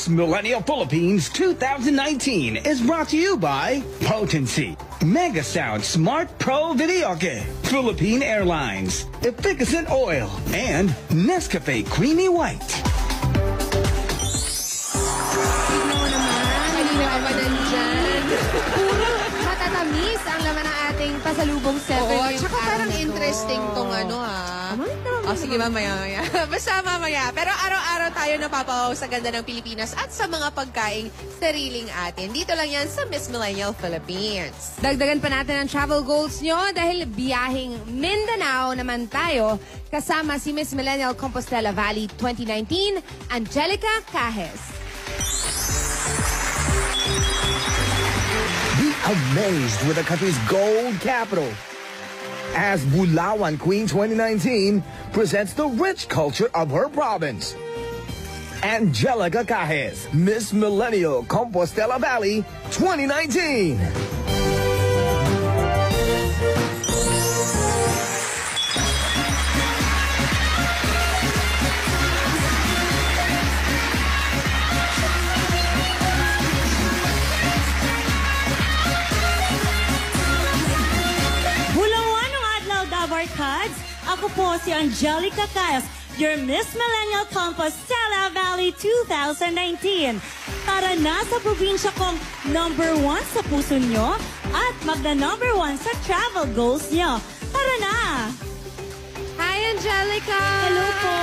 Miss Millennial Philippines 2019 is brought to you by Potency, Mega Sound Smart Pro Videoke, Philippine Airlines, Efficacent Oil, and Nescafe Creamy White. Matatamis ang laman ng ating pasalubong set. Oo, tsaka parang interesting tong ano ha. Sige mamaya. Basta mamaya. Pero araw-araw tayo napapawaw sa ganda ng Pilipinas at sa mga pagkaing sariling atin. Dito lang yan sa Miss Millennial Philippines. Dagdagan pa natin ang travel goals nyo dahil biyaheng Mindanao naman tayo kasama si Miss Millennial Compostela Valley 2019, Angelica Cajes. Be amazed with the country's gold capital as Bulawan Queen 2019 presents the rich culture of her province. Angelica Cajes, Miss Millennial Compostela Valley 2019. Ako po si Angelica Cajes, your Miss Millennial Compostela Valley 2019. Tara na sa probinsya kong #1 sa puso nyo at magna-#1 sa travel goals nyo. Tara na! Hi, Angelica! Hello po!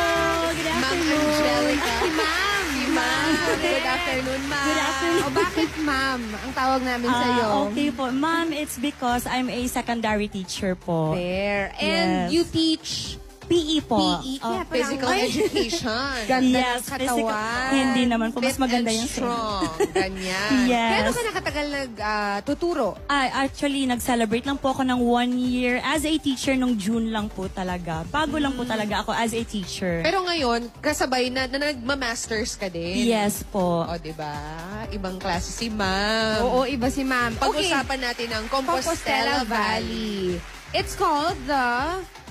Good afternoon! Ma'am Angelica. Si Ma'am! Ma'am. Good afternoon, Ma'am. Good afternoon. O bakit Ma'am ang tawag namin sa'yo? Okay po. Ma'am, it's because I'm a secondary teacher po. Fair. And Yes. you teach PE po. PE. Kaya Physical education. Ganda Yes, ng katawan. Hindi naman po. Mas Fit maganda and yung strong. Ganyan. Yes. Kaya ka nakatagal nagtuturo? Actually, nag-celebrate lang po ako ng 1 year as a teacher nung June lang po talaga. Bago lang po talaga ako as a teacher. Pero ngayon, kasabay na nagma-masters ka din. Yes po. O, diba? Ibang klase si Ma'am. Oo, iba si Ma'am. Pag-usapan natin ang Compostela Valley. It's called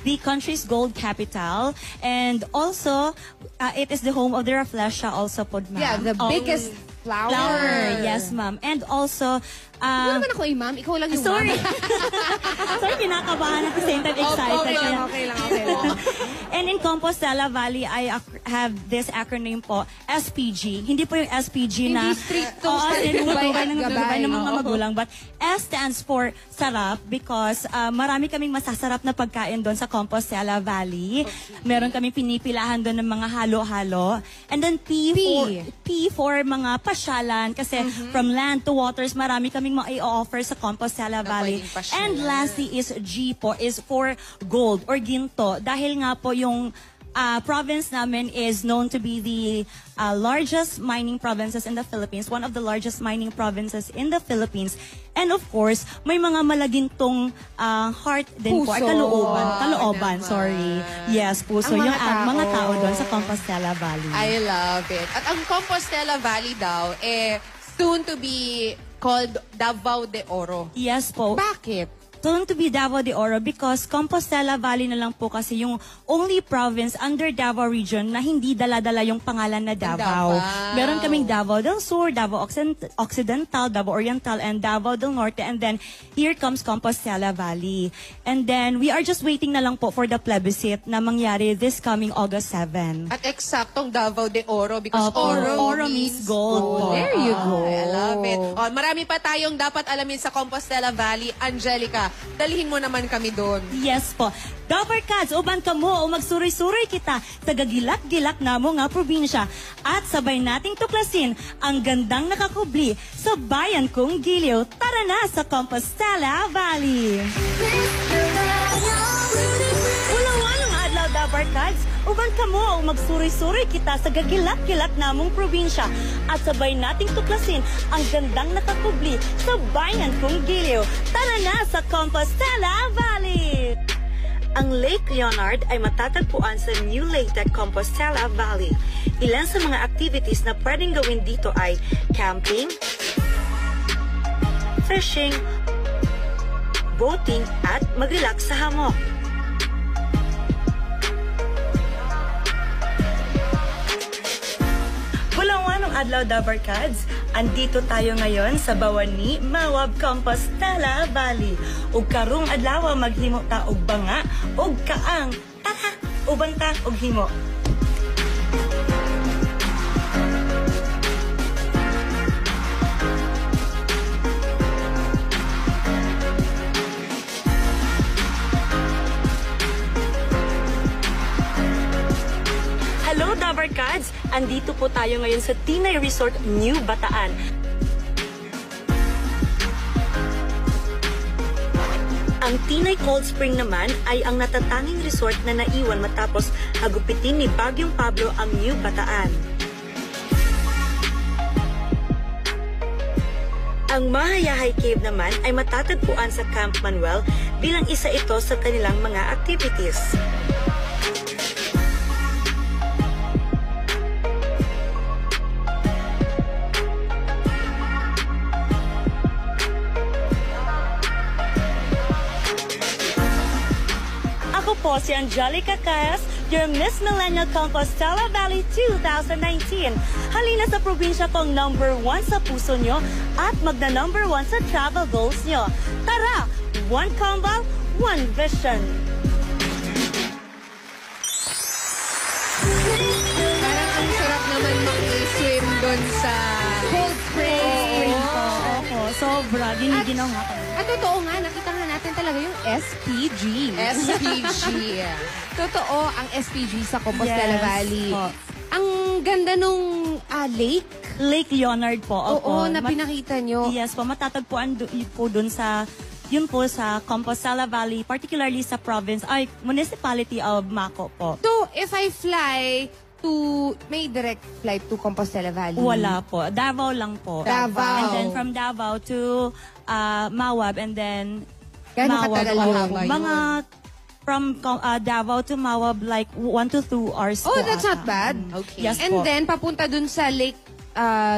The country's gold capital. And also, it is the home of the Rafflesia also po, ma'am. Yeah, the biggest flower. Yes, ma'am. And also, Hindi naman ako Ma'am. Ikaw lang yung sorry. Ma'am. Sorry, kinakabahan at the same time excited. Okay lang. And in Compostela Valley, I have this acronym po, SPG. Hindi po yung SPG na... Hindi strict to Oo, sa tinutubay ng mga Oo. magulang. But S stands for sarap because marami kaming masasarap na pagkain doon sa Compostela Valley. Meron kaming pinipilahan doon ng mga halo-halo. And then P for mga pasyalan kasi from land to waters, marami kaming ma-i-offer sa Compostela Valley. pwedeng pasyalan. And lastly is G po, is for gold or ginto. Dahil nga po yung province namin is known to be the largest mining provinces in the Philippines, one of the largest mining provinces in the Philippines. And of course, may mga malagintong heart din po, ay kalooban, sorry. Yes, puso, Ang yung mga mga tao. tao doon sa Compostela Valley. I love it. At ang Compostela Valley daw, soon to be called Davao de Oro. Yes po. Bakit? Soon to be Davao de Oro because Compostela Valley na lang po kasi yung only province under Davao region na hindi dala-dala yung pangalan na Davao. Meron kaming Davao del Sur, Davao Occidental, Davao Oriental, and Davao del Norte. And then here comes Compostela Valley. And then we are just waiting na lang po for the plebiscite na mangyari this coming August 7. At eksaktong Davao de Oro because Oro means gold po. There you go. I love it. Oh, marami pa tayong dapat alamin sa Compostela Valley. Angelica, dalhin mo naman kami doon. Yes po. Dapper Cats, uban ka mo o magsuri-suri kita sa gagilak-gilak na mo nga probinsya. At sabay nating tuklasin ang gandang nakakubli sa bayan kong Giliw. Tara na sa Compostela Valley! Ulawan ang adlaw, Dapper Cats. Uban ka mo o magsuri-suri kita sa gagilak-gilak namong probinsya. At sabay nating tuklasin ang gandang nakakubli sa bayan kong Giliw. Tara na sa Compostela Valley! Ang Lake Leonard ay matatagpuan sa New Leyte, Compostela Valley. Ilan sa mga activities na pwedeng gawin dito ay camping, fishing, boating, at mag-relax sa hammock. Bulawan ang adlaw, Dabarkads. Andito tayo ngayon sa Bawani, Mawab, Compostela Valley. Ug karong adlaw maghimo ta og banga ug kaang. Tara, uban ta og himo. Hello, Dabarkads! Andito po tayo ngayon sa Tinay Resort, New Bataan. Ang Tinay Cold Spring naman ay ang natatanging resort na naiwan matapos hagupitin ni Bagyong Pablo ang New Bataan. Ang Mahayahay Cave naman ay matatagpuan sa Camp Manuel bilang isa ito sa kanilang mga activities. Ako po si Angelica Cayas, your Miss Millennial Compostela Valley 2019. Halina sa probinsya kong number 1 sa puso nyo at magna-number 1 sa travel goals nyo. Tara! One combo, one vision. Parang ang sarap naman mag-swim doon sa Cold Spring. Opo, sobra. Giniginaw nga kami. At totoo nga, nakita nga natin talaga yung SPG. SPG. Totoo, ang SPG sa Compostela Yes, Valley. po. Ang ganda nung lake. Lake Leonard po. Oo, na pinakita nyo. Yes po, matatagpuan po dun sa, yun po sa Compostela Valley, particularly sa province, municipality of Maco po. So, if I fly to, may direct flight to Compostela Valley? Wala po. Davao lang po. Davao. And then from Davao to Mawab and then Gano'ng katagal yun? Mahaba yun. Mga from Davao to Mawab like 1 to 2 hours Oh, po that's ata. not bad. Okay. Yes And po. then, papunta dun sa Lake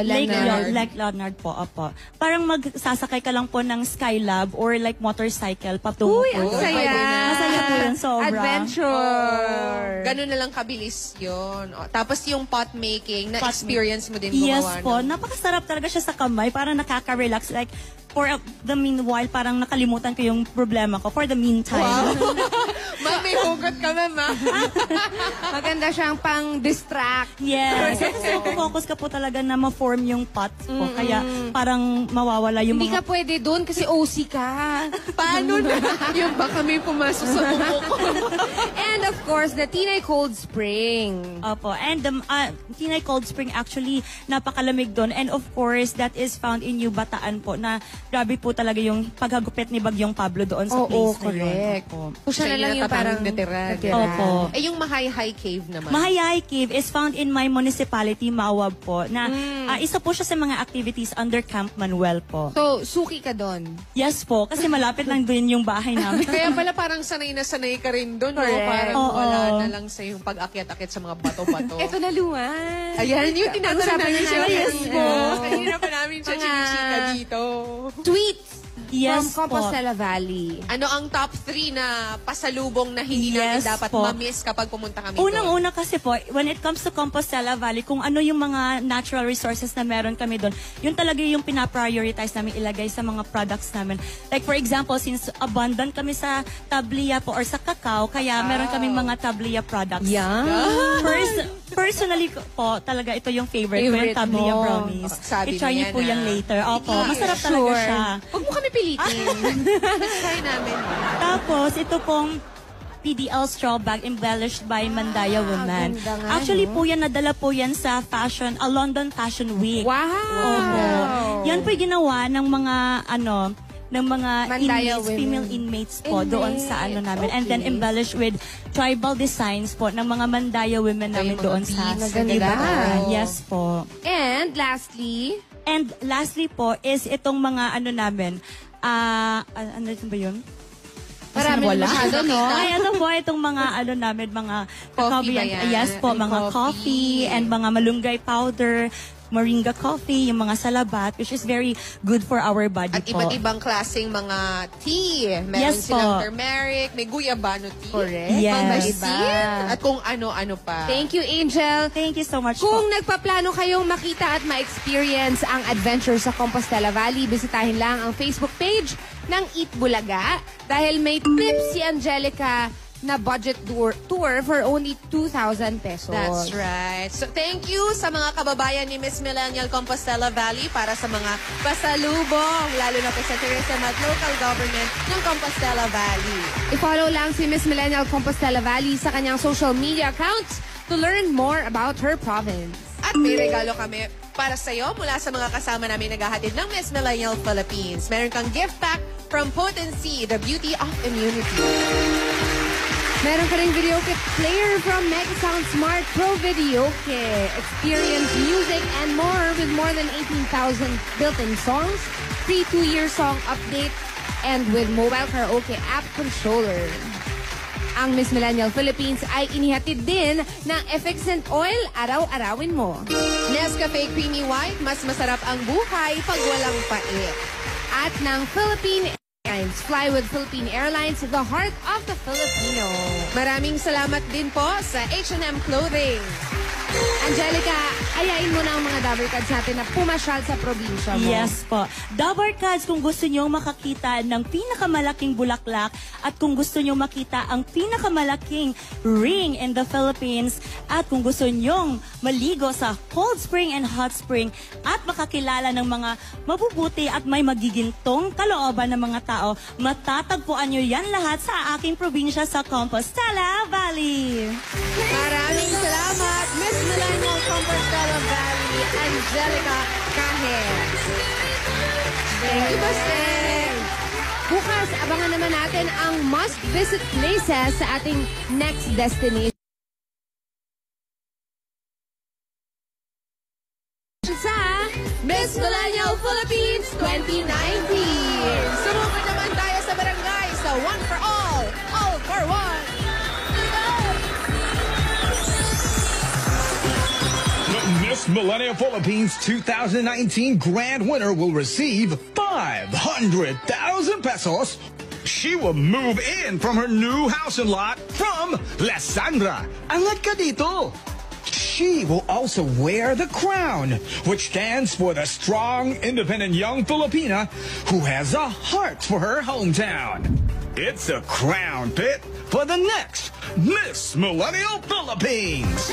Lake Leonard po, opo. Parang magsasakay ka lang po ng Skylab or like motorcycle patungo Uy, po ang doon. saya. Masaya po yun, sobra. Adventure. Ganun na lang kabilis yun. O, tapos yung pot making, Pot na-experience mo din Yes gumawa. po, ng- napakasarap talaga siya sa kamay. Parang nakaka-relax. Like, for the meanwhile, parang nakalimutan ko yung problema ko. For the meantime. Wow. Ma'am, may hugot ka, ma'am, ha? Maganda siyang pang-distract. Yes. Kasi focus ka po talaga na ma-form yung pot po. Kaya parang mawawala yung Hindi mga... ka pwede doon kasi OC ka. Paano na? Yung baka may pumasok sa buko ko. And of course, the Tinay Cold Spring. Opo. And the Tinay Cold Spring actually napakalamig doon. And of course, that is found in New Bataan po na grabe po talaga yung paghagupit ni Bagyong Pablo doon sa Oo, place na yun. correct. Opo. So, siya na lang yung parang natira. Opo. Eh, yung Mahayahay Cave naman. Mahayay Cave is found in my municipality, Mawab po, na isa po siya sa mga activities under Camp Manuel po. So, suki ka doon. Yes po, kasi malapit lang doon yung bahay namin. Kaya pala parang sanay na sanay ka rin doon, no? Correct. Parang Oo. wala na lang sa yung pag-akyat-akyat sa mga bato-bato. Ito na luwan. Ayan, yung tinatawag namin siya. Yes po. Kanina pa namin siya Mga- chinichika dito. Tweets Yes from po. Compostela Valley. Ano ang top 3 na pasalubong na hindi Yes namin dapat po. ma-miss kapag pumunta kami doon? Unang-una kasi po, when it comes to Compostela Valley, kung ano yung mga natural resources na meron kami doon, yun talaga yung pinaprioritize namin ilagay sa mga products namin. Like for example, since abundant kami sa tablia po or sa cacao, kaya meron kaming mga tablia products. Personally po, talaga ito yung favorite ko, yung tablia mo. brownies. Sabi I-try mo niyo yan, po yan ah. later. Opo, Sige, masarap talaga sure. siya. Huwag mo kami pilitin. Try namin. Tapos, ito pong PDL straw bag embellished by Mandaya Woman. ganda nga, Actually no? po yan, nadala po yan sa London Fashion Week. Wow! Opo. Yan po yung ginawa ng mga, ng mga Mandaya inmates, women. female inmates po doon sa namin. And then Okay. embellished with tribal designs po ng mga Mandaya women Ay, namin mga doon sa beads. Maganda. Ibadan. Yes po. And lastly, And lastly po is itong mga namin, ano ba yun? marami na masyado, no? Ay, itong mga namin, mga Coffee ba yan? Yes po, Ay, mga coffee and mga malunggay powder, moringa coffee, yung mga salabat, which is very good for our body At po. iba't ibang klaseng mga tea. Meron Yes silang po. turmeric, may guyabano tea. Correct. Yes. Mandasin, at kung ano-ano pa. Thank you, Angel. Thank you so much Kung po. nagpaplano kayong makita at ma-experience ang adventure sa Compostela Valley, bisitahin lang ang Facebook page ng Eat Bulaga dahil may tips si Angelica na budget tour for only 2,000 pesos. That's right. So, thank you sa mga kababayan ni Miss Millennial Compostela Valley para sa mga pasalubong, lalo na po sa tourism at local government ng Compostela Valley. I-follow lang si Miss Millennial Compostela Valley sa kanyang social media accounts to learn more about her province. At may regalo kami para sa iyo mula sa mga kasama namin naghahatid ng Miss Millennial Philippines. Meron kang gift pack from Potency, the beauty of immunity. Meron ka ring video kit player from Megasound Smart Pro Video Kit. Experience music and more with more than 18,000 built-in songs, free 2-year song update, and with mobile karaoke app controller. Ang Miss Millennial Philippines ay inihatid din ng Efficient Oil, araw-arawin mo. Nescafe Creamy White, mas masarap ang buhay pag walang pait. At ng Philippine Airlines, fly with Philippine Airlines, the heart of the Filipino. Maraming salamat din po sa H&M Clothing. Angelica, ayain mo na ang mga Dabber Cards natin na pumasyal sa probinsya mo. Yes po. Dabber Cards, kung gusto nyo makakita ng pinakamalaking bulaklak at kung gusto nyo makita ang pinakamalaking ring in the Philippines at kung gusto nyong maligo sa cold spring and hot spring at makakilala ng mga mabubuti at may magigintong kalooban ng mga tao, matatagpuan nyo yan lahat sa aking probinsya sa Compostela Valley. Maraming salamat, Miss Millennial Compostela Valley, Angelica Cajes. Thank you, Basteng. Bukas, abangan naman natin ang must-visit places sa ating next destination. Sa Miss Millennial Philippines 2019. Sumugod naman tayo sa barangay sa One for All for One. The Miss Millennial Philippines 2019 grand winner will receive 500,000 pesos. She will move in from her new house and lot from Lesandra. Angat ka dito. She will also wear the crown, which stands for the strong, independent young Filipina who has a heart for her hometown. It's a crown pit for the next Miss Millennial Philippines.